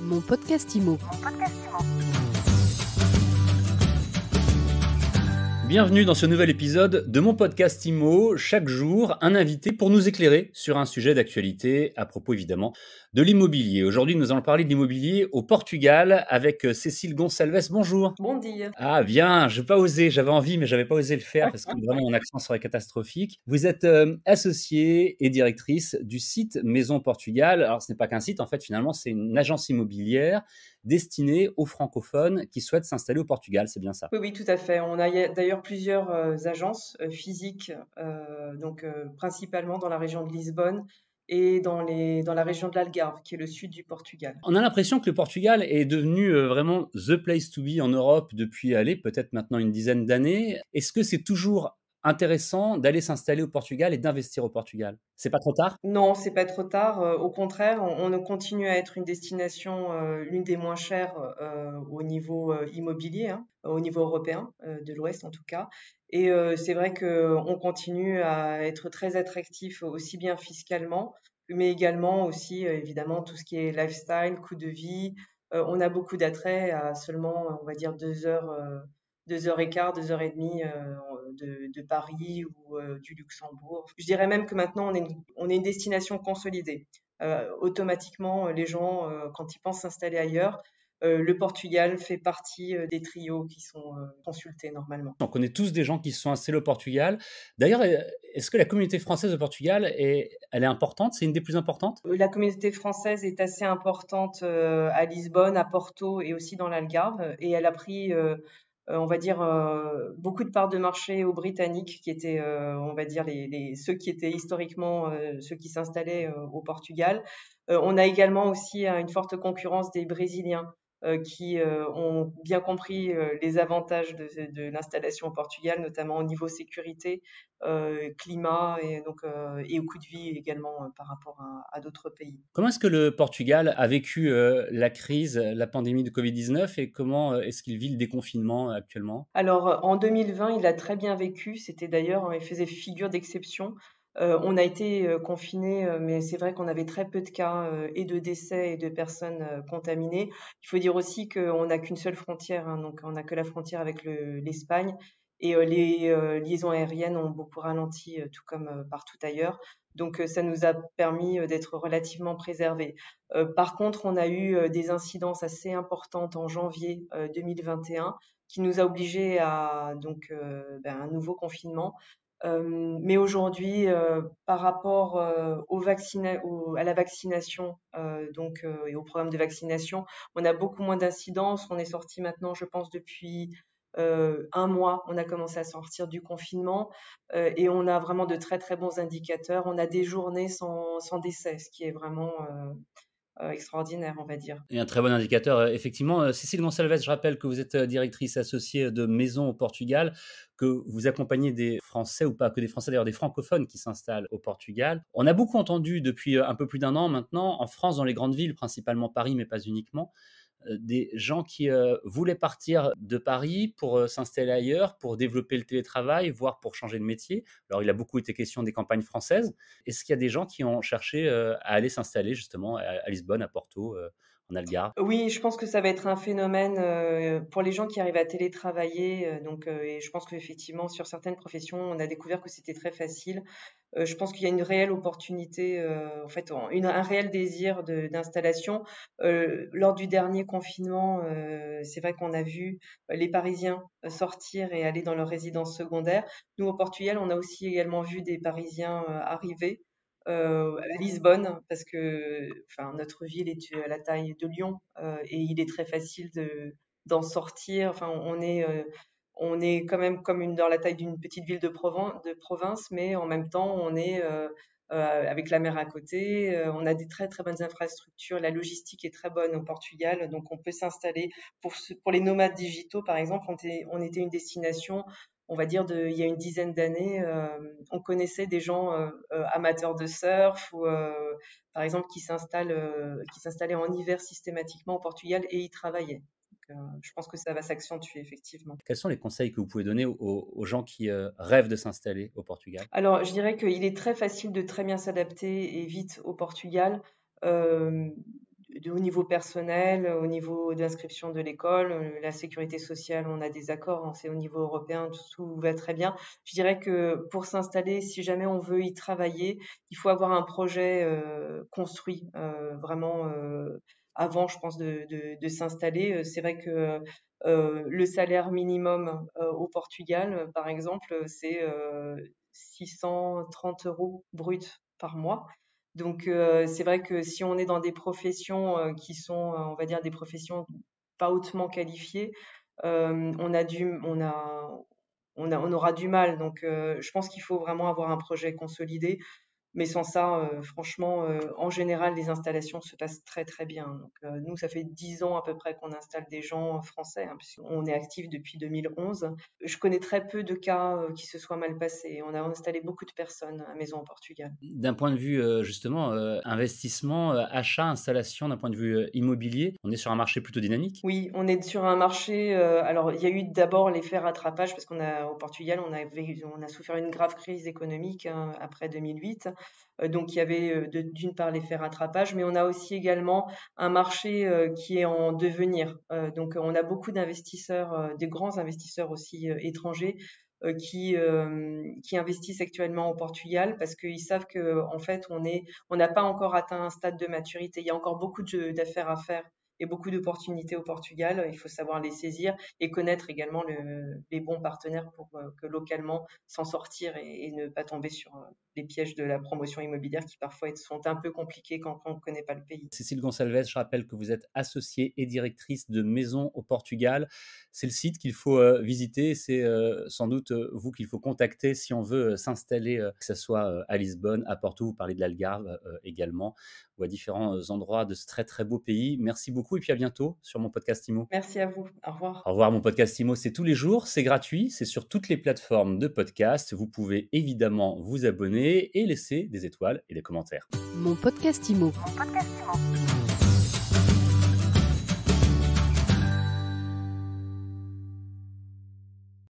Mon podcast IMO. Bienvenue dans ce nouvel épisode de mon podcast IMO. Chaque jour, un invité pour nous éclairer sur un sujet d'actualité à propos évidemment de l'immobilier. Aujourd'hui, nous allons parler de l'immobilier au Portugal avec Cécile Gonçalves. Bonjour. Bon dire. Ah bien, je n'ai pas osé, j'avais envie mais j'avais pas osé le faire parce que vraiment mon accent serait catastrophique. Vous êtes associée et directrice du site Maison Portugal. Alors ce n'est pas qu'un site, en fait finalement c'est une agence immobilière destinée aux francophones qui souhaitent s'installer au Portugal, c'est bien ça? Oui, tout à fait. On a d'ailleurs plusieurs agences physiques, principalement dans la région de Lisbonne et dans la région de l'Algarve, qui est le sud du Portugal. On a l'impression que le Portugal est devenu vraiment the place to be en Europe depuis, peut-être maintenant une dizaine d'années. Est-ce que c'est toujours intéressant d'aller s'installer au Portugal et d'investir au Portugal? C'est pas trop tard? Non, c'est pas trop tard. Au contraire, on continue à être une destination, l'une des moins chères au niveau immobilier, hein, au niveau européen, de l'Ouest en tout cas. Et c'est vrai qu'on continue à être très attractif aussi bien fiscalement, mais également aussi évidemment tout ce qui est lifestyle, coût de vie. On a beaucoup d'attrait à seulement, on va dire, 2 heures, 2 heures et quart, 2 heures et demie de Paris ou du Luxembourg. Je dirais même que maintenant, on est une destination consolidée. Automatiquement, les gens, quand ils pensent s'installer ailleurs, le Portugal fait partie des trios qui sont consultés normalement. On connaît tous des gens qui se sont installés au Portugal. D'ailleurs, est-ce que la communauté française au Portugal elle est importante? C'est une des plus importantes? La communauté française est assez importante à Lisbonne, à Porto et aussi dans l'Algarve. Et elle a pris, on va dire, beaucoup de parts de marché aux Britanniques, qui étaient, on va dire, ceux qui étaient historiquement ceux qui s'installaient au Portugal. On a également aussi une forte concurrence des Brésiliens qui ont bien compris les avantages de l'installation au Portugal, notamment au niveau sécurité, climat et au coût de vie également par rapport à d'autres pays. Comment est-ce que le Portugal a vécu la crise, la pandémie de Covid-19 et comment est-ce qu'il vit le déconfinement actuellement? Alors, en 2020, il a très bien vécu. C'était d'ailleurs, il faisait figure d'exception. On a été confinés, mais c'est vrai qu'on avait très peu de cas et de décès et de personnes contaminées. Il faut dire aussi qu'on n'a qu'une seule frontière, hein, donc on n'a que la frontière avec l'Espagne. Et les liaisons aériennes ont beaucoup ralenti, tout comme partout ailleurs. Donc, ça nous a permis d'être relativement préservés. Par contre, on a eu des incidences assez importantes en janvier 2021 qui nous a obligés à un nouveau confinement. Mais aujourd'hui, par rapport à la vaccination et au programme de vaccination, on a beaucoup moins d'incidences. On est sorti maintenant, je pense, depuis un mois, on a commencé à sortir du confinement et on a vraiment de très très bons indicateurs. On a des journées sans décès, ce qui est vraiment extraordinaire, on va dire. Et un très bon indicateur, effectivement. Cécile Gonçalves, je rappelle que vous êtes directrice associée de Maison au Portugal, que vous accompagnez des Français, ou pas que des Français d'ailleurs, des francophones qui s'installent au Portugal. On a beaucoup entendu depuis un peu plus d'un an maintenant, en France, dans les grandes villes, principalement Paris, mais pas uniquement, des gens qui voulaient partir de Paris pour s'installer ailleurs, pour développer le télétravail, voire pour changer de métier. Alors, il a beaucoup été question des campagnes françaises. Est-ce qu'il y a des gens qui ont cherché à aller s'installer justement à Lisbonne, à Porto, en Algarve? Oui, je pense que ça va être un phénomène pour les gens qui arrivent à télétravailler. Et je pense qu'effectivement, sur certaines professions, on a découvert que c'était très facile. Je pense qu'il y a une réelle opportunité, en fait, un réel désir d'installation. Lors du dernier confinement, c'est vrai qu'on a vu les Parisiens sortir et aller dans leur résidence secondaire. Nous, au Portugal, on a aussi également vu des Parisiens arriver à Lisbonne, parce que enfin, notre ville est à la taille de Lyon et il est très facile d'en sortir. Enfin, on est quand même comme dans la taille d'une petite ville de province, mais en même temps, on est avec la mer à côté. On a des très très bonnes infrastructures. La logistique est très bonne au Portugal, donc on peut s'installer. Pour les nomades digitaux, par exemple, on était une destination, on va dire, il y a une dizaine d'années. On connaissait des gens amateurs de surf ou, par exemple, qui s'installaient en hiver systématiquement au Portugal et y travaillaient. Je pense que ça va s'accentuer, effectivement. Quels sont les conseils que vous pouvez donner aux gens qui rêvent de s'installer au Portugal? Alors, je dirais qu'il est très facile de très bien s'adapter et vite au Portugal. Euh, au niveau personnel, au niveau d'inscription de l'école, la sécurité sociale, on a des accords, hein, c'est au niveau européen, tout va très bien. Je dirais que pour s'installer, si jamais on veut y travailler, il faut avoir un projet construit vraiment avant, je pense, de s'installer. C'est vrai que le salaire minimum au Portugal, par exemple, c'est 630 euros brut par mois. Donc, c'est vrai que si on est dans des professions qui sont, on va dire, des professions pas hautement qualifiées, on a du, on aura du mal. Donc, je pense qu'il faut vraiment avoir un projet consolidé. Mais sans ça, franchement, en général, les installations se passent très, très bien. Donc, nous, ça fait 10 ans à peu près qu'on installe des gens français, hein, puisqu'on est actif depuis 2011. Je connais très peu de cas qui se soient mal passés. On a installé beaucoup de personnes à Maison au Portugal. D'un point de vue, justement, investissement, achat, installation, d'un point de vue, immobilier, on est sur un marché plutôt dynamique? Oui, on est sur un marché, alors il y a eu d'abord l'effet rattrapage parce au Portugal, on a souffert une grave crise économique, hein, après 2008. Donc il y avait, d'une part l'effet rattrapage, mais on a aussi également un marché, qui est en devenir. Donc on a beaucoup d'investisseurs, des grands investisseurs aussi, étrangers, qui investissent actuellement au Portugal parce qu'ils savent qu'en fait on n'a pas encore atteint un stade de maturité. Il y a encore beaucoup d'affaires à faire et beaucoup d'opportunités au Portugal. Il faut savoir les saisir et connaître également les bons partenaires pour que localement s'en sortir et ne pas tomber sur les pièges de la promotion immobilière qui parfois sont un peu compliqués quand on ne connaît pas le pays. Cécile Gonçalves, je rappelle que vous êtes associée et directrice de Maison au Portugal. C'est le site qu'il faut visiter. C'est sans doute vous qu'il faut contacter si on veut s'installer, que ce soit à Lisbonne, à Porto, vous parlez de l'Algarve également, ou à différents endroits de ce très très beau pays. Merci beaucoup et puis à bientôt sur mon podcast IMO. Merci à vous. Au revoir. Au revoir, mon podcast IMO, c'est tous les jours, c'est gratuit, c'est sur toutes les plateformes de podcast. Vous pouvez évidemment vous abonner et laisser des étoiles et des commentaires. Mon podcast IMO.